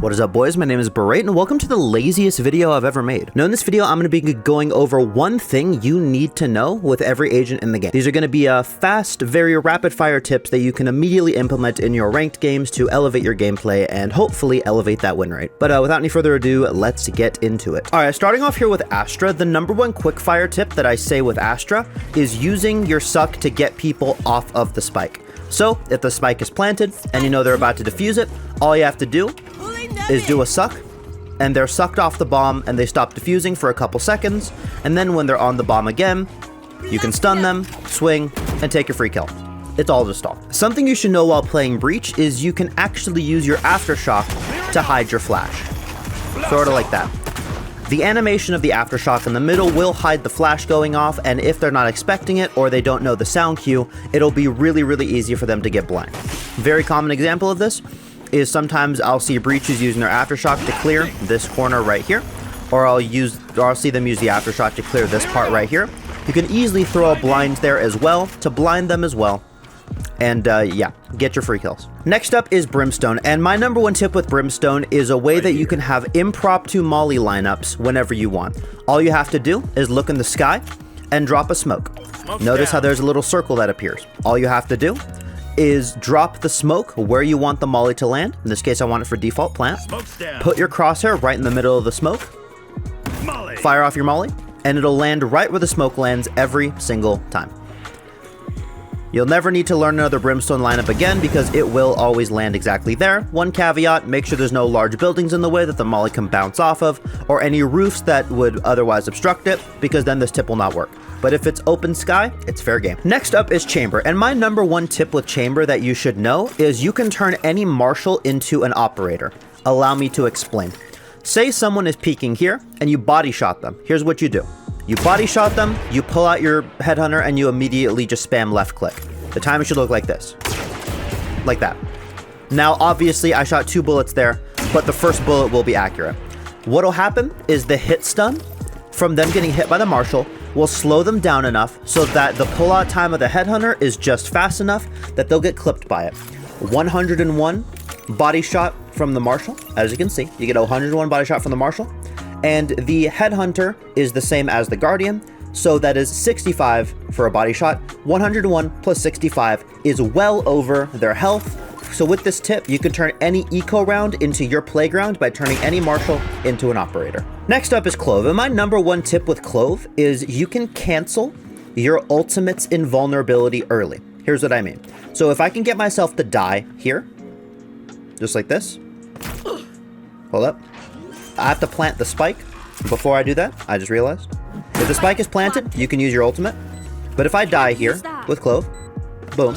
What is up, boys? My name is Berate, and welcome to the laziest video I've ever made. Now, in this video, I'm going to be going over one thing you need to know with every agent in the game. These are going to be fast, very rapid-fire tips that you can immediately implement in your ranked games to elevate your gameplay and hopefully elevate that win rate. But without any further ado, let's get into it. All right, starting off here with Astra, the number one quick-fire tip that I say with Astra is using your suck to get people off of the spike. So, if the spike is planted and you know they're about to defuse it, all you have to do is do a suck, and they're sucked off the bomb and they stop defusing for a couple seconds, and then when they're on the bomb again, you can stun them, swing, and take your free kill. It's all just stall. Something you should know while playing Breach is you can actually use your aftershock to hide your flash. Sort of like that. The animation of the aftershock in the middle will hide the flash going off, and if they're not expecting it or they don't know the sound cue, it'll be really easy for them to get blind. Very common example of this is sometimes I'll see breaches using their aftershock to clear this corner right here, or I'll see them use the aftershock to clear this part right here. You can easily throw a blind there as well to blind them as well, and yeah, get your free kills. Next up is Brimstone, and my number one tip with Brimstone is a way that you can have impromptu molly lineups whenever you want. All you have to do is look in the sky and drop a smoke. Notice how there's a little circle that appears. All you have to do is drop the smoke where you want the molly to land. In this case, I want it for default plant. Put your crosshair right in the middle of the smoke. Fire off your molly, and it'll land right where the smoke lands every single time. You'll never need to learn another Brimstone lineup again because it will always land exactly there. One caveat, make sure there's no large buildings in the way that the molly can bounce off of, or any roofs that would otherwise obstruct it, because then this tip will not work. But if it's open sky, it's fair game. Next up is Chamber, and my number one tip with Chamber that you should know is you can turn any marshal into an operator. Allow me to explain. Say someone is peeking here, and you body shot them. Here's what you do. You body shot them, you pull out your headhunter, and you immediately just spam left click. The timer should look like this. Like that. Now, obviously, I shot 2 bullets there, but the first bullet will be accurate. What'll happen is the hit stun from them getting hit by the marshal will slow them down enough so that the pull-out time of the headhunter is just fast enough that they'll get clipped by it. 101 body shot from the marshal. As you can see, you get a 101 body shot from the marshal. And the headhunter is the same as the guardian, so that is 65 for a body shot. 101 plus 65 is well over their health. So with this tip, you can turn any eco round into your playground by turning any marshal into an operator. Next up is Clove, and my number one tip with Clove is you can cancel your ultimate's invulnerability early. Here's what I mean. So if I can get myself to die here, just like this. Hold up. I have to plant the spike. Before I do that, I just realized. If the spike is planted, you can use your ultimate. But if I die here with Clove, boom,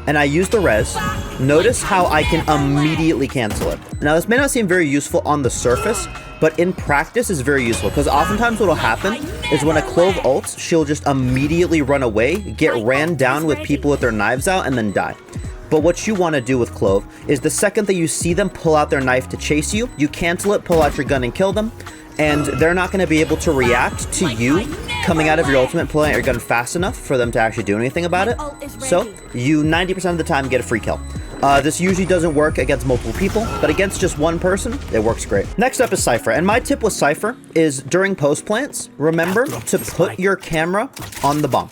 and I use the res, notice how I can immediately cancel it. Now, this may not seem very useful on the surface, but in practice is very useful, because oftentimes what will happen is when a Clove ults, she'll just immediately run away, get ran down with people with their knives out, and then die. But what you want to do with Clove is the second that you see them pull out their knife to chase you, you cancel it, pull out your gun, and kill them. And they're not going to be able to react to you coming out of your ultimate, pulling out your gun fast enough for them to actually do anything about it. So you 90% of the time get a free kill. This usually doesn't work against multiple people, but against just one person, it works great. Next up is Cypher, and my tip with Cypher is during post plants, remember to put your camera on the bomb.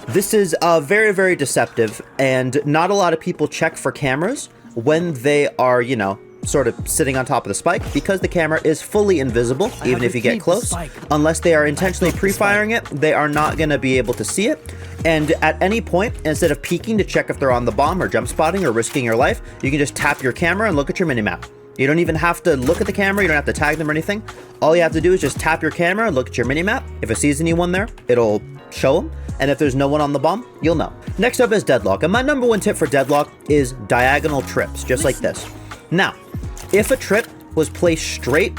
This is very deceptive, and not a lot of people check for cameras when they are, you know, sort of sitting on top of the spike, because the camera is fully invisible even if you get close. Unless they are intentionally pre-firing it, they are not going to be able to see it. And at any point, instead of peeking to check if they're on the bomb or jump spotting or risking your life, you can just tap your camera and look at your minimap. You don't even have to look at the camera, you don't have to tag them or anything. All you have to do is just tap your camera and look at your minimap. If it sees anyone there, it'll show them. And if there's no one on the bomb, you'll know. Next up is Deadlock, and my number one tip for Deadlock is diagonal trips, just like this. Now, if a trip was placed straight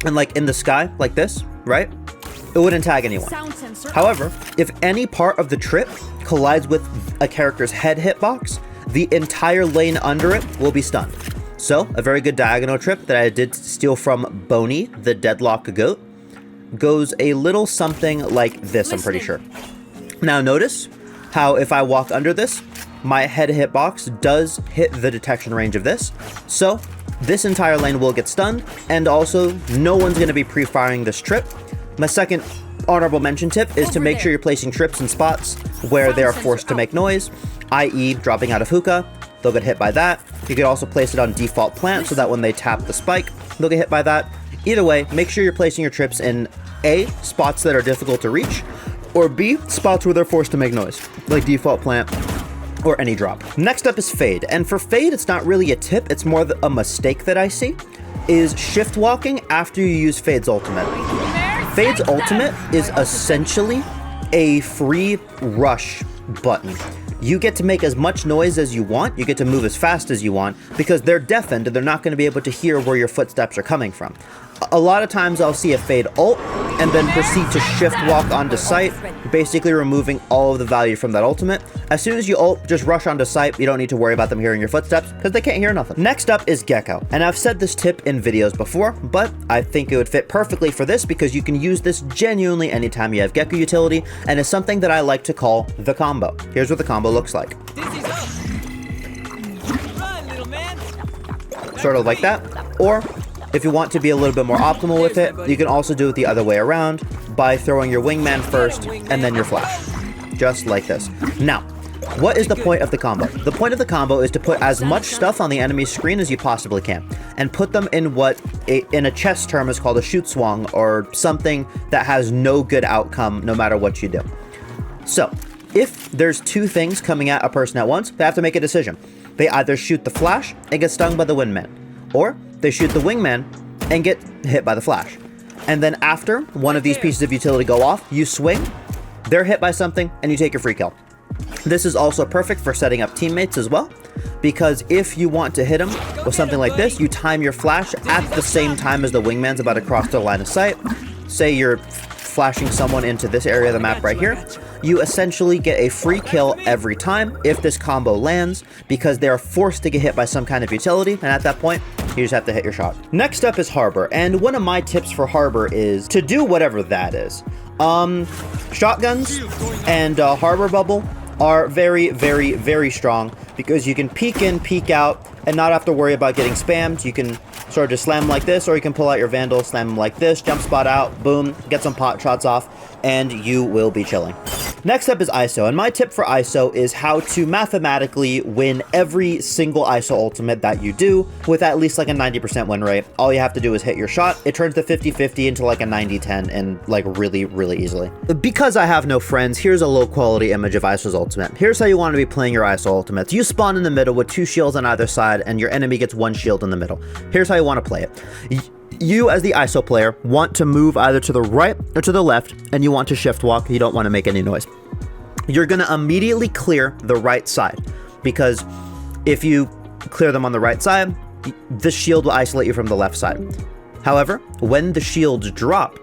and like in the sky like this, right, it wouldn't tag anyone. However, if any part of the trip collides with a character's head hitbox, the entire lane under it will be stunned. So a very good diagonal trip that I did steal from Boney, the Deadlock goat, goes a little something like this, I'm pretty sure. Now notice how if I walk under this, my head hitbox does hit the detection range of this. So this entire lane will get stunned, and also no one's going to be pre-firing this trip. My second honorable mention tip is to make sure you're placing trips in spots where they are forced to make noise, i.e. dropping out of hookah. They'll get hit by that. You could also place it on default plant so that when they tap the spike, they'll get hit by that. Either way, make sure you're placing your trips in A, spots that are difficult to reach, or B, spots where they're forced to make noise, like default plant or any drop. Next up is fade, and for fade, it's not really a tip, it's more a mistake that I see, is shift walking after you use fade's ultimate. Fade's ultimate is essentially a free rush button. You get to make as much noise as you want, you get to move as fast as you want, because they're deafened and they're not going to be able to hear where your footsteps are coming from. A lot of times I'll see a fade ult and then proceed to shift walk onto site, basically removing all of the value from that ultimate. As soon as you ult, just rush onto site. You don't need to worry about them hearing your footsteps because they can't hear nothing. Next up is Gecko, and I've said this tip in videos before, but I think it would fit perfectly for this because you can use this genuinely anytime you have Gecko utility, and it's something that I like to call the combo. Here's what the combo looks like. Sort of like that, or if you want to be a little bit more optimal with it, you can also do it the other way around by throwing your wingman first and then your flash. Just like this. Now, what is the point of the combo? The point of the combo is to put as much stuff on the enemy's screen as you possibly can, and put them in what in a chess term is called a shoot swung, or something that has no good outcome no matter what you do. So, if there's two things coming at a person at once, they have to make a decision. They either shoot the flash and get stung by the wingman, or they shoot the wingman and get hit by the flash. And then after one of these pieces of utility go off, you swing, they're hit by something, and you take your free kill. This is also perfect for setting up teammates as well, because if you want to hit them with something like this, you time your flash at the same time as the wingman's about to cross the line of sight. Say you're flashing someone into this area of the map right here, you essentially get a free kill every time if this combo lands, because they are forced to get hit by some kind of utility, and at that point, you just have to hit your shot. Next up is Harbor, and one of my tips for Harbor is to do whatever that is. Shotguns and Harbor Bubble are very, very, very strong because you can peek in, peek out, and not have to worry about getting spammed. You can sort of just slam like this, or you can pull out your Vandal, slam them like this, jump spot out, boom, get some pot shots off, and you will be chilling. Next up is ISO, and my tip for ISO is how to mathematically win every single ISO ultimate that you do with at least like a 90% win rate. All you have to do is hit your shot. It turns the 50-50 into like a 90-10 and like really, really easily. Because I have no friends, here's a low quality image of ISO's ultimate. Here's how you want to be playing your ISO ultimates. You spawn in the middle with 2 shields on either side, and your enemy gets 1 shield in the middle. Here's how you want to play it. You, as the ISO player, want to move either to the right or to the left, and you want to shift walk. You don't want to make any noise. You're going to immediately clear the right side, because if you clear them on the right side, the shield will isolate you from the left side. However, when the shields drop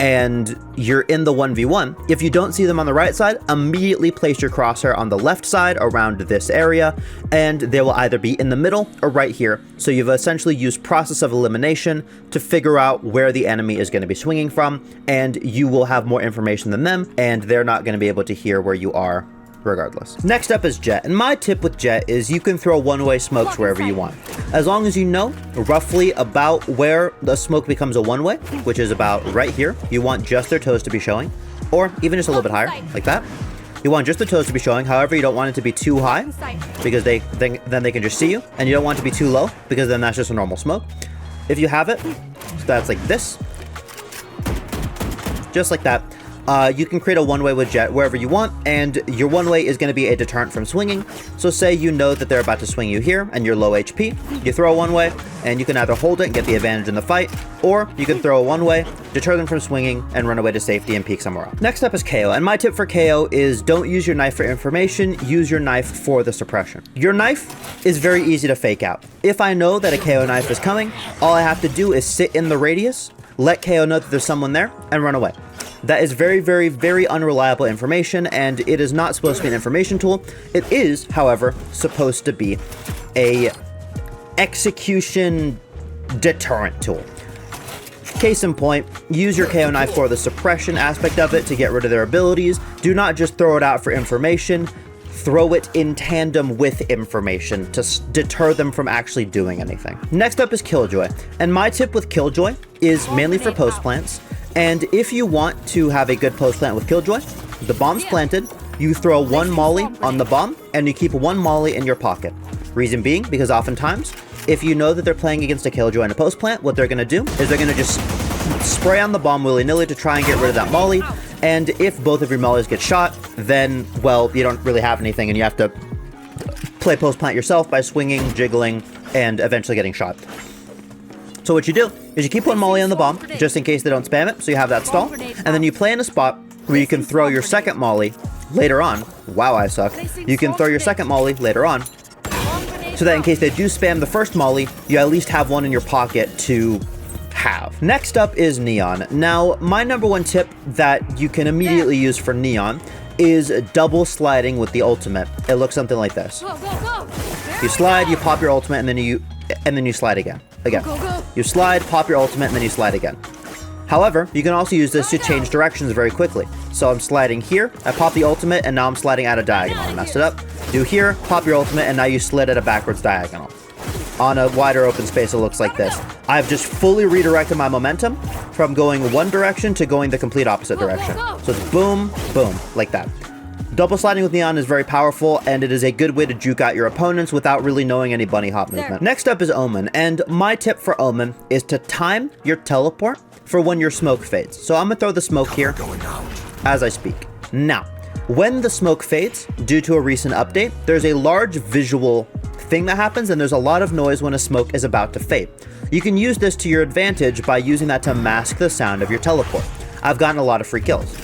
and you're in the 1v1, if you don't see them on the right side, immediately place your crosshair on the left side around this area, and they will either be in the middle or right here. So you've essentially used process of elimination to figure out where the enemy is going to be swinging from, and you will have more information than them, and they're not going to be able to hear where you are regardless. Next up is Jet, and my tip with Jet is you can throw one-way smokes wherever you want. As long as you know roughly about where the smoke becomes a one-way, which is about right here, you want just their toes to be showing, or even just a little bit higher, like that. You want just the toes to be showing, however, you don't want it to be too high, because then they can just see you, and you don't want it to be too low, because then that's just a normal smoke. If you have it, so that's like this, just like that. You can create a one-way with Jet wherever you want, and your one-way is going to be a deterrent from swinging. So say you know that they're about to swing you here and you're low HP, you throw a one-way, and you can either hold it and get the advantage in the fight, or you can throw a one-way, deter them from swinging, and run away to safety and peek somewhere else. Next up is KO, and my tip for KO is don't use your knife for information, use your knife for the suppression. Your knife is very easy to fake out. If I know that a KO knife is coming, all I have to do is sit in the radius, let KO know that there's someone there, and run away. That is very, very, very unreliable information, and it is not supposed to be an information tool. It is, however, supposed to be a execution deterrent tool. Case in point, use your KO knife for the suppression aspect of it to get rid of their abilities. Do not just throw it out for information. throw it in tandem with information to deter them from actually doing anything. Next up is Killjoy, and my tip with Killjoy is mainly for post plants. And if you want to have a good post plant with Killjoy, the bomb's planted, you throw one molly on the bomb, and you keep one molly in your pocket. Reason being, because oftentimes, if you know that they're playing against a Killjoy and a post plant, what they're going to do is they're going to just spray on the bomb willy-nilly to try and get rid of that molly. And if both of your mollies get shot, then, well, you don't really have anything, and you have to play post plant yourself by swinging, jiggling, and eventually getting shot. So what you do is you keep one molly on the bomb, just in case they don't spam it, so you have that stall, and then you play in a spot where you can throw your second molly later on. Wow, I suck. You can throw your second molly later on, so that in case they do spam the first molly, you at least have one in your pocket to have. Next up is Neon. Now, my number one tip that you can immediately use for Neon is double sliding with the ultimate. It looks something like this. You slide, you pop your ultimate, and then you slide again. You slide, pop your ultimate, and then you slide again. However, you can also use this to change directions very quickly. So I'm sliding here, I pop the ultimate, and now I'm sliding at a diagonal. I messed it up. Do here, pop your ultimate, and now you slid at a backwards diagonal. On a wider open space, it looks like this. I've just fully redirected my momentum from going one direction to going the complete opposite direction. So it's boom, boom, like that. Double sliding with Neon is very powerful, and it is a good way to juke out your opponents without really knowing any bunny hop movement. Next up is Omen, and my tip for Omen is to time your teleport for when your smoke fades. So I'm gonna throw the smoke here as I speak. Now, when the smoke fades, due to a recent update, there's a large visual thing that happens, and there's a lot of noise when a smoke is about to fade. You can use this to your advantage by using that to mask the sound of your teleport. I've gotten a lot of free kills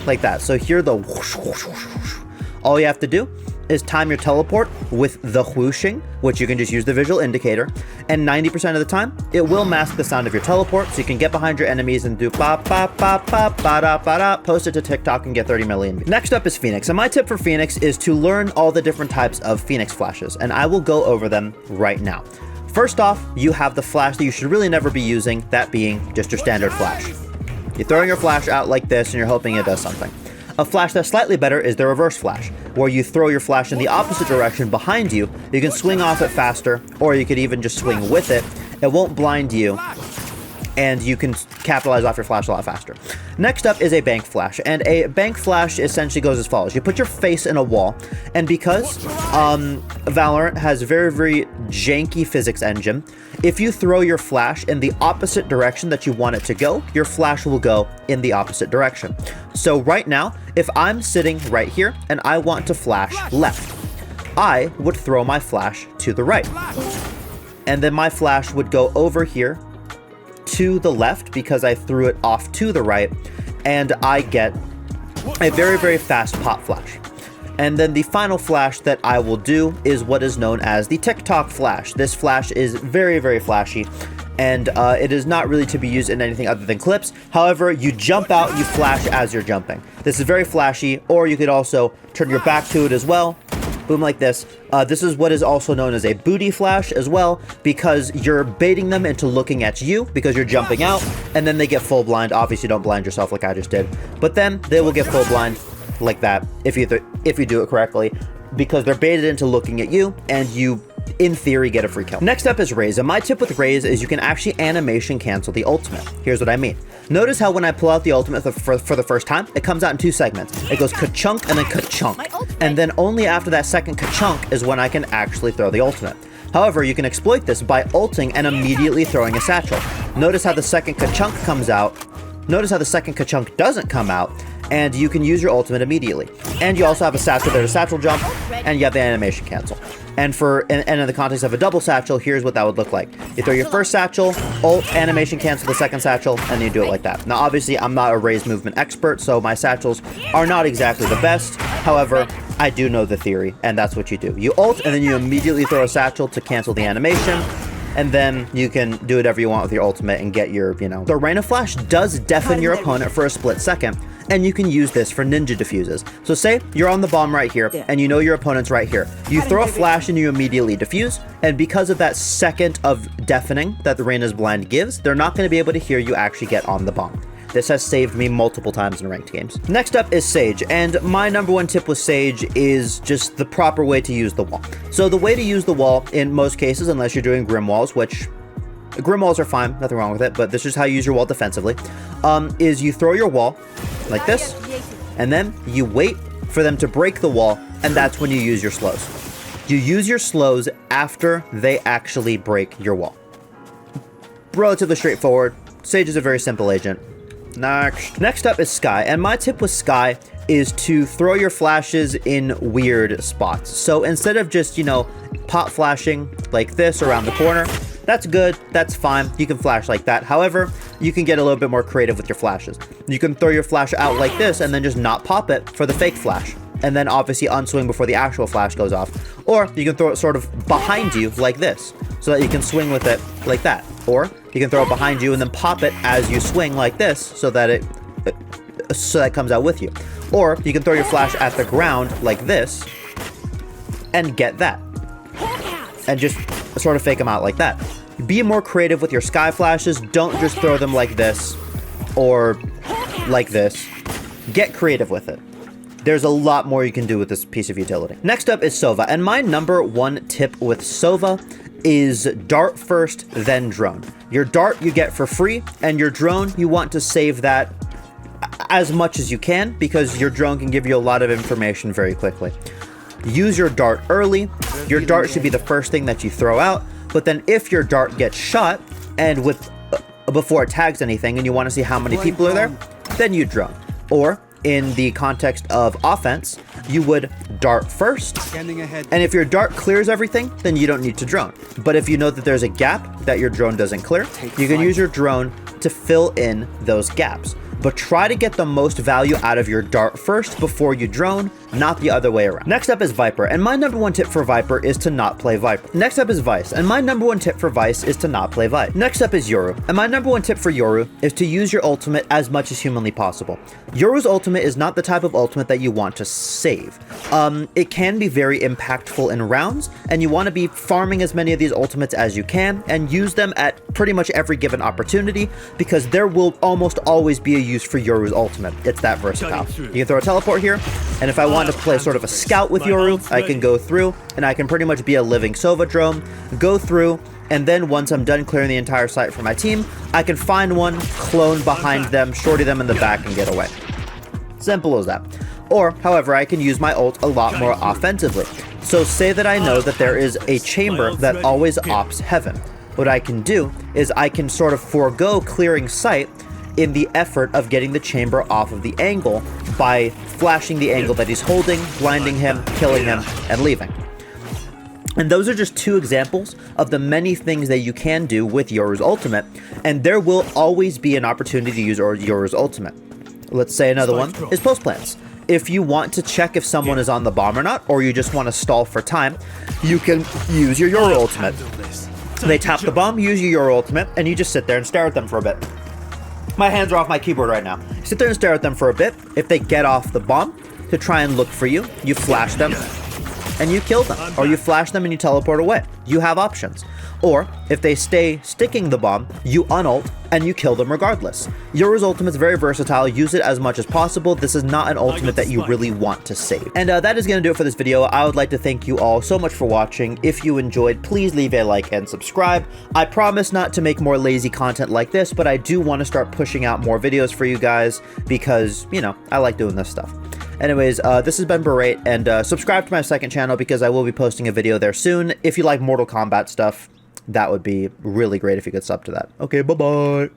like that. So here, the whoosh, whoosh, whoosh, whoosh. All you have to do is time your teleport with the whooshing, which you can just use the visual indicator, and 90% of the time it will mask the sound of your teleport, so you can get behind your enemies and do ba ba ba ba ba da ba da, post it to TikTok and get 30 million views. Next up is Phoenix, and my tip for Phoenix is to learn all the different types of Phoenix flashes, and I will go over them right now. First off, you have the flash that you should really never be using, that being just your standard flash. You're throwing your flash out like this and you're hoping it does something. A flash that's slightly better is the reverse flash, where you throw your flash in the opposite direction behind you. You can swing off it faster, or you could even just swing with it. It won't blind you, and you can capitalize off your flash a lot faster. Next up is a bank flash, and a bank flash essentially goes as follows. You put your face in a wall, and because Valorant has a very, very janky physics engine, if you throw your flash in the opposite direction that you want it to go, your flash will go in the opposite direction. So right now, if I'm sitting right here and I want to flash left, I would throw my flash to the right. And then my flash would go over here to the left because I threw it off to the right, and I get a very, very fast pop flash. And then the final flash that I will do is what is known as the TikTok flash. This flash is very, very flashy, and it is not really to be used in anything other than clips. However, you jump out, you flash as you're jumping. This is very flashy, or you could also turn your back to it as well. Boom, like this. This is what is also known as a booty flash as well, because you're baiting them into looking at you because you're jumping out, and then they get full blind. Obviously, don't blind yourself like I just did, but then they will get full blind like that if you do it correctly, because they're baited into looking at you, and you, in theory, get a free kill. Next up is Raze, and my tip with Raze is you can actually animation cancel the ultimate. Here's what I mean. Notice how when I pull out the ultimate for the first time, it comes out in two segments. It goes ka-chunk and then ka-chunk. And then only after that second ka-chunk is when I can actually throw the ultimate. However, you can exploit this by ulting and immediately throwing a satchel. Notice how the second ka-chunk comes out. Notice how the second ka-chunk doesn't come out, and you can use your ultimate immediately. And you also have a satchel, there's a satchel jump, and you have the animation cancel. And in the context of a double satchel, here's what that would look like. You throw your first satchel, ult, animation cancel the second satchel, and you do it like that. Now, obviously, I'm not a Raze movement expert, so my satchels are not exactly the best. However, I do know the theory, and that's what you do. You ult, and then you immediately throw a satchel to cancel the animation, and then you can do whatever you want with your ultimate and get your, The Arena Flash does deafen your opponent for a split second, and you can use this for ninja diffuses. So say you're on the bomb right here, and you know your opponent's right here. You throw a flash and you immediately diffuse, and because of that second of deafening that the Reina's Blind gives, they're not going to be able to hear you actually get on the bomb. This has saved me multiple times in ranked games. Next up is Sage, and my number one tip with Sage is just the proper way to use the wall. So the way to use the wall in most cases, unless you're doing Grim Walls, which Grim Walls are fine, nothing wrong with it, but this is how you use your wall defensively, is you throw your wall like this, and then you wait for them to break the wall, and that's when you use your slows. You use your slows after they actually break your wall. Relatively straightforward. Sage is a very simple agent. Next up is Skye, and my tip with Skye is to throw your flashes in weird spots. So instead of just, you know, pop flashing like this around the corner, that's good, that's fine, you can flash like that. However, you can get a little bit more creative with your flashes. You can throw your flash out like this and then just not pop it for the fake flash, and then obviously unswing before the actual flash goes off. Or you can throw it sort of behind you like this, so that you can swing with it like that. Or you can throw it behind you and then pop it as you swing like this, so that it comes out with you. Or you can throw your flash at the ground like this and get that, and just sort of fake them out like that. Be more creative with your Skye flashes. Don't just throw them like this or like this. Get creative with it. There's a lot more you can do with this piece of utility. Next up is Sova, and my number one tip with Sova is dart first, then drone. Your dart you get for free, and your drone you want to save that as much as you can, because your drone can give you a lot of information very quickly. Use your dart early. Your dart should be the first thing that you throw out, but then if your dart gets shot and before it tags anything and you want to see how many people are there, then you drone. Or in the context of offense, you would dart first, and if your dart clears everything, then you don't need to drone. But if you know that there's a gap that your drone doesn't clear, you can use your drone to fill in those gaps. But try to get the most value out of your dart first before you drone, not the other way around. Next up is Viper, and my number one tip for Viper is to not play Viper. Next up is Vice, and my number one tip for Vice is to not play Vice. Next up is Yoru, and my number one tip for Yoru is to use your ultimate as much as humanly possible. Yoru's ultimate is not the type of ultimate that you want to save. It can be very impactful in rounds, and you want to be farming as many of these ultimates as you can and use them at pretty much every given opportunity, because there will almost always be a use for Yoru's ultimate. It's that versatile. You can throw a teleport here, and if I want to play sort of a scout with Yoru, I can go through, and I can pretty much be a living Sova drone, go through, and then once I'm done clearing the entire site for my team, I can find one, clone behind them, shorty them in the back, and get away. Simple as that. Or, however, I can use my ult a lot more offensively. So say that I know that there is a chamber that always opts heaven. What I can do is I can sort of forego clearing sight in the effort of getting the chamber off of the angle by flashing the angle that he's holding, blinding him, killing him, and leaving. And those are just two examples of the many things that you can do with Yoru's ultimate, and there will always be an opportunity to use Yoru's ultimate. Let's say another one is post plants. If you want to check if someone is on the bomb or not, or you just want to stall for time, you can use your Yoru ultimate. They tap the bomb, use your Yoru ultimate, and you just sit there and stare at them for a bit. My hands are off my keyboard right now. Sit there and stare at them for a bit. If they get off the bomb to try and look for you, you flash them and you kill them. Or you flash them and you teleport away. You have options. Or, if they stay sticking the bomb, you unult and you kill them regardless. Yoru's ultimate is very versatile. Use it as much as possible. This is not an ultimate that you really want to save. And that is going to do it for this video. I would like to thank you all so much for watching. If you enjoyed, please leave a like and subscribe. I promise not to make more lazy content like this, but I do want to start pushing out more videos for you guys because, you know, I like doing this stuff. Anyways, this has been Berate, and subscribe to my second channel because I will be posting a video there soon. If you like Mortal Kombat stuff, that would be really great if you could sub to that. Okay, bye-bye.